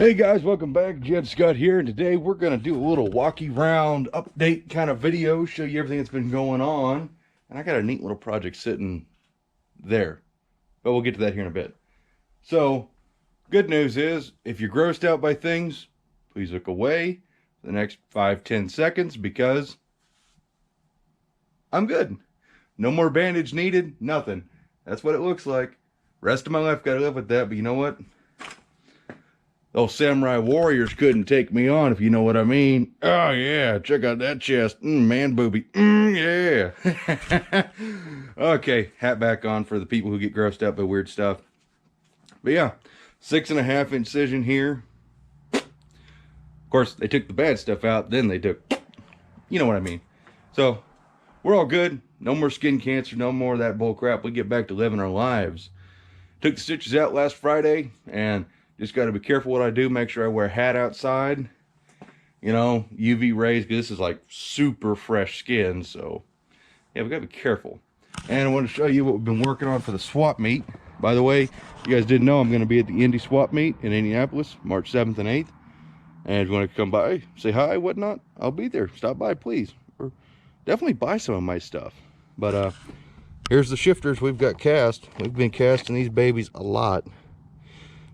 Hey guys, welcome back. Jed Scott here, and today we're going to do a little walkie round update kind of video, show you everything that's been going on. And I got a neat little project sitting there, but we'll get to that here in a bit. So, good news is, if you're grossed out by things, please look away for the next 5-10 seconds because I'm good. No more bandage needed, nothing. That's what it looks like. Rest of my life got to live with that, but you know what? Those samurai warriors couldn't take me on, if you know what I mean. Oh, yeah. Check out that chest. Man booby. Yeah. Okay. Hat back on for the people who get grossed out by weird stuff. But yeah. 6.5 incision here. Of course, they took the bad stuff out. Then they took... You know what I mean. So, we're all good. No more skin cancer. No more of that bull crap. We get back to living our lives. Took the stitches out last Friday. And... just got to be careful what I do. Make sure I wear a hat outside. You know, UV rays, because this is like super fresh skin. So, yeah, we got to be careful. And I want to show you what we've been working on for the swap meet. By the way, you guys didn't know I'm going to be at the Indy swap meet in Indianapolis, March 7th and 8th. And if you want to come by, say hi, whatnot, I'll be there. Stop by, please. Or definitely buy some of my stuff. But here's the shifters we've got cast. We've been casting these babies a lot.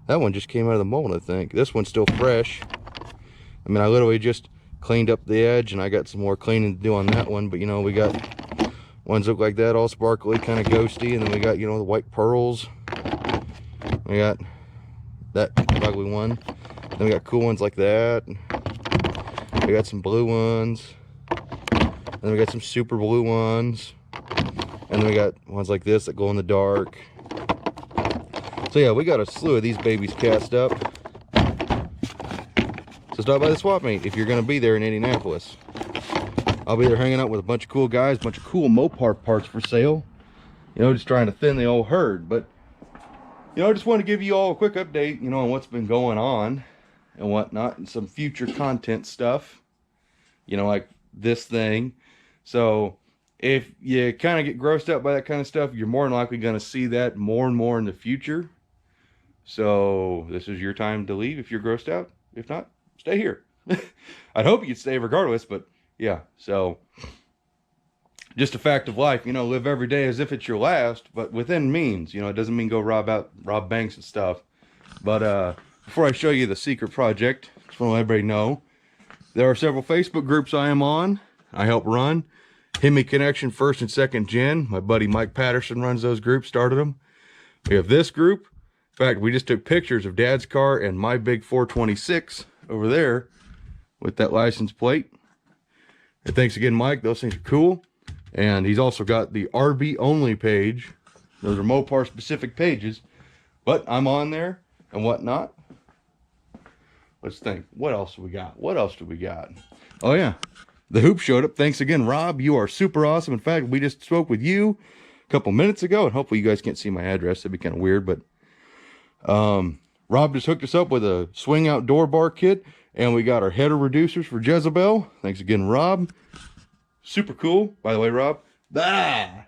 That one just came out of the mold, I think. This one's still fresh. I mean, I literally just cleaned up the edge, and I got some more cleaning to do on that one. But, you know, we got ones look like that, all sparkly, kind of ghosty. And then we got, you know, the white pearls. We got that ugly one. Then we got cool ones like that. We got some blue ones. And then we got some super blue ones. And then we got ones like this that glow in the dark. So yeah, we got a slew of these babies cast up. So stop by the swap meet if you're going to be there in Indianapolis. I'll be there hanging out with a bunch of cool guys, a bunch of cool Mopar parts for sale. You know, just trying to thin the old herd. But, you know, I just want to give you all a quick update, you know, on what's been going on and whatnot. And some future content stuff. You know, like this thing. So, if you kind of get grossed out by that kind of stuff, you're more than likely going to see that more and more in the future. So this is your time to leave if you're grossed out. If not, stay here. I'd hope you'd stay regardless, but yeah. So just a fact of life, you know, live every day as if it's your last, but within means. You know, it doesn't mean go rob banks and stuff. But before I show you the secret project, just want to let everybody know, there are several Facebook groups I am on. I help run. Hemis Connection 1st and 2nd Gen. My buddy Mike Patterson runs those groups, started them. We have this group. In fact, we just took pictures of Dad's car and my big 426 over there with that license plate. And thanks again, Mike. Those things are cool. And he's also got the RB only page. Those are Mopar specific pages. But I'm on there and whatnot. Let's think. What else do we got? What else do we got? Oh, yeah. The hoop showed up. Thanks again, Rob. You are super awesome. In fact, we just spoke with you a couple minutes ago. And hopefully you guys can't see my address. That'd be kind of weird, but... Rob just hooked us up with a swing out door bar kit, and we got our header reducers for Jezebel. Thanks again, Rob. Super cool. By the way, Rob, that's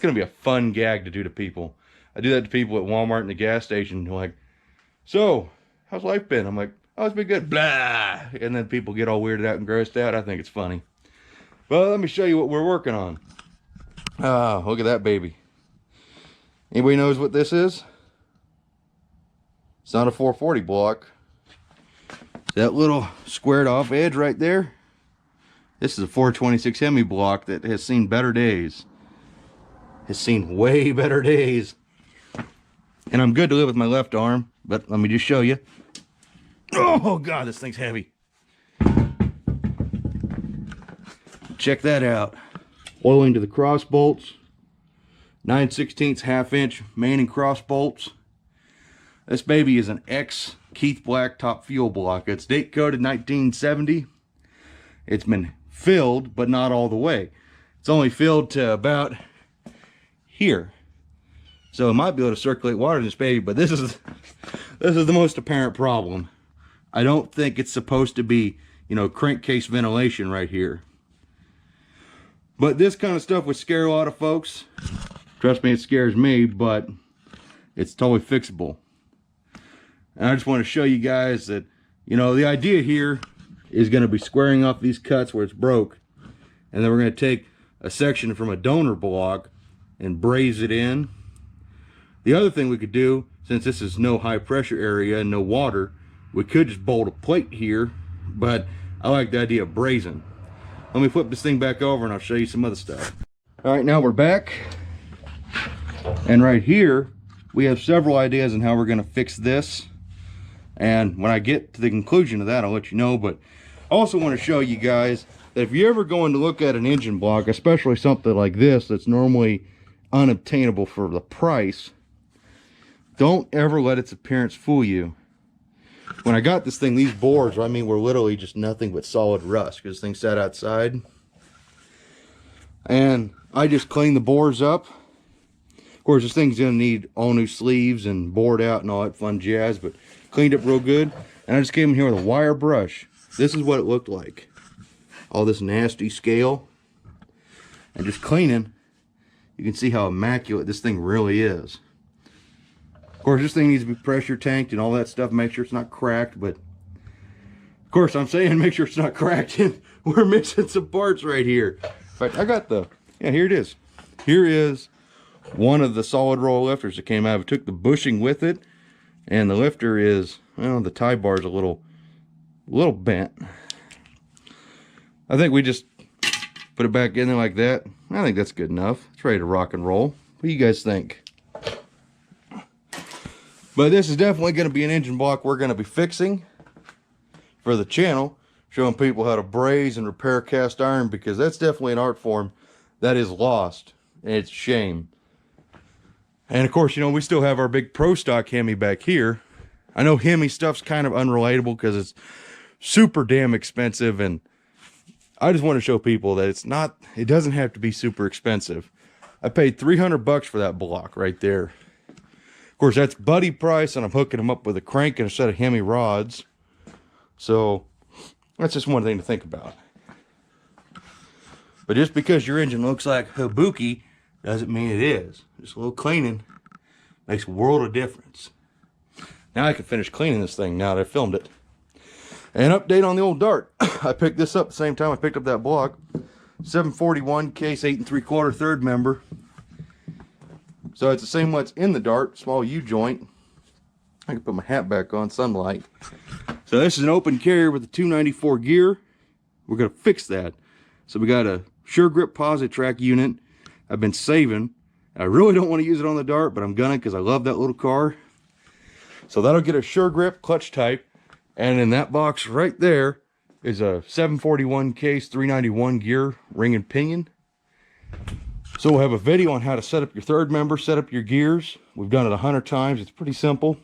gonna be a fun gag to do to people. I do that to people at Walmart and the gas station. They're like, so how's life been? I'm like, oh, it's been good. Blah. And then people get all weirded out and grossed out. I think it's funny. Well, let me show you what we're working on. Look at that baby. Anybody knows what this is? It's not a 440 block. That little squared off edge right there. This is a 426 Hemi block that has seen better days. Has seen way better days. And I'm good to live with my left arm, but let me just show you. Oh God, this thing's heavy. Check that out. Oiling to the cross bolts. 9/16 1/2" Manning cross bolts. This baby is an X Keith Black top fuel block. It's date coded 1970. It's been filled, but not all the way. It's only filled to about here. So it might be able to circulate water in this baby, but this is the most apparent problem. I don't think it's supposed to be, you know, crankcase ventilation right here. But this kind of stuff would scare a lot of folks. Trust me, it scares me, but it's totally fixable. And I just want to show you guys that, you know, the idea here is going to be squaring off these cuts where it's broke. And then we're going to take a section from a donor block and braze it in. The other thing we could do, since this is no high pressure area and no water, we could just bolt a plate here, but I like the idea of brazing. Let me flip this thing back over and I'll show you some other stuff. All right, now we're back. And right here, we have several ideas on how we're gonna fix this. And when I get to the conclusion of that, I'll let you know. But I also want to show you guys that if you're ever going to look at an engine block, especially something like this that's normally unobtainable for the price, don't ever let its appearance fool you. When I got this thing, these boards, I mean, were literally just nothing but solid rust because this thing sat outside. And I just cleaned the boards up. Of course, this thing's gonna need all new sleeves and board out and all that fun jazz, but cleaned up real good. And I just came in here with a wire brush. This is what it looked like. All this nasty scale. And just cleaning, you can see how immaculate this thing really is. Of course, this thing needs to be pressure tanked and all that stuff. Make sure it's not cracked, but of course, I'm saying make sure it's not cracked, and we're missing some parts right here. In fact, I got the, yeah, here it is. Here is one of the solid roll lifters that came out. I took the bushing with it, and the lifter is, well, the tie bar is a little bent. I think we just put it back in there like that. I think that's good enough. It's ready to rock and roll. What do you guys think? But this is definitely going to be an engine block we're going to be fixing for the channel, showing people how to braze and repair cast iron, because that's definitely an art form that is lost, and it's a shame. And of course, you know, we still have our big pro stock Hemi back here. I know Hemi stuff's kind of unrelatable because it's super damn expensive, and I just want to show people that it's not, it doesn't have to be super expensive. I paid $300 for that block right there. Of course, that's buddy price, and I'm hooking them up with a crank and a set of Hemi rods. So that's just one thing to think about. But just because your engine looks like Habuki doesn't mean it is. Just a little cleaning makes a world of difference. Now I can finish cleaning this thing now that I filmed it. An update on the old Dart. I picked this up the same time I picked up that block. 741 case 8 3/4 third member. So it's the same what's in the Dart, small U-joint. I can put my hat back on, sunlight. So this is an open carrier with a 294 gear. We're gonna fix that. So we got a Sure Grip Positrack unit I've been saving. I really don't want to use it on the Dart, but I'm gonna because I love that little car. So that'll get a Sure Grip clutch type. And in that box right there is a 741 case 391 gear ring and pinion. So we'll have a video on how to set up your third member, set up your gears. We've done it 100 times. It's pretty simple.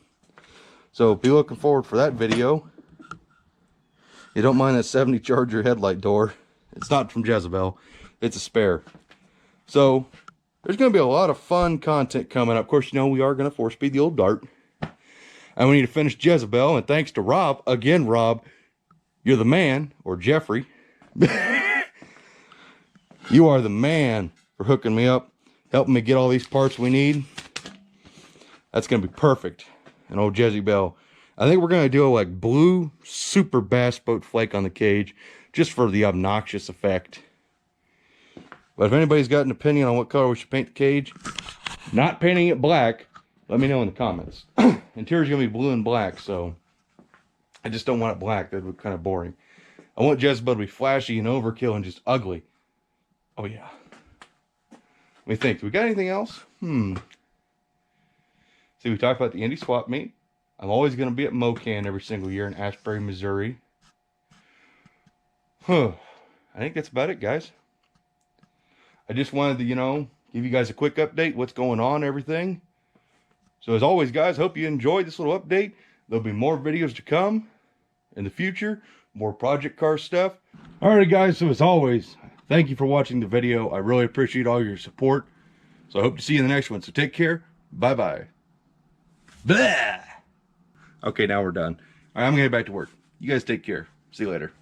So be looking forward for that video. You don't mind that 70 Charger headlight door. It's not from Jezebel. It's a spare. So there's going to be a lot of fun content coming up. Of course, you know, we are going to 4-speed the old Dart. And we need to finish Jezebel. And thanks to Rob, again, Rob, you're the man, or Jeffrey. You are the man for hooking me up, helping me get all these parts we need. That's going to be perfect. And old Jezebel. I think we're going to do a like blue super bass boat flake on the cage, just for the obnoxious effect. But if anybody's got an opinion on what color we should paint the cage, not painting it black, let me know in the comments. Interior's going to be blue and black, so I just don't want it black. That would be kind of boring. I want Jezebel to be flashy and overkill and just ugly. Oh yeah. Let me think. Do we got anything else? See, we talked about the Indy swap meet. I'm always going to be at MoCan every single year in Ashbury, Missouri. I think that's about it, guys. I just wanted to, you know, give you guys a quick update, what's going on, everything. So as always, guys, hope you enjoyed this little update. There'll be more videos to come in the future, more project car stuff. Alrighty, guys, so as always, thank you for watching the video. I really appreciate all your support. So I hope to see you in the next one. So take care. Bye-bye. Blah! Okay, now we're done. All right, I'm going to get back to work. You guys take care. See you later.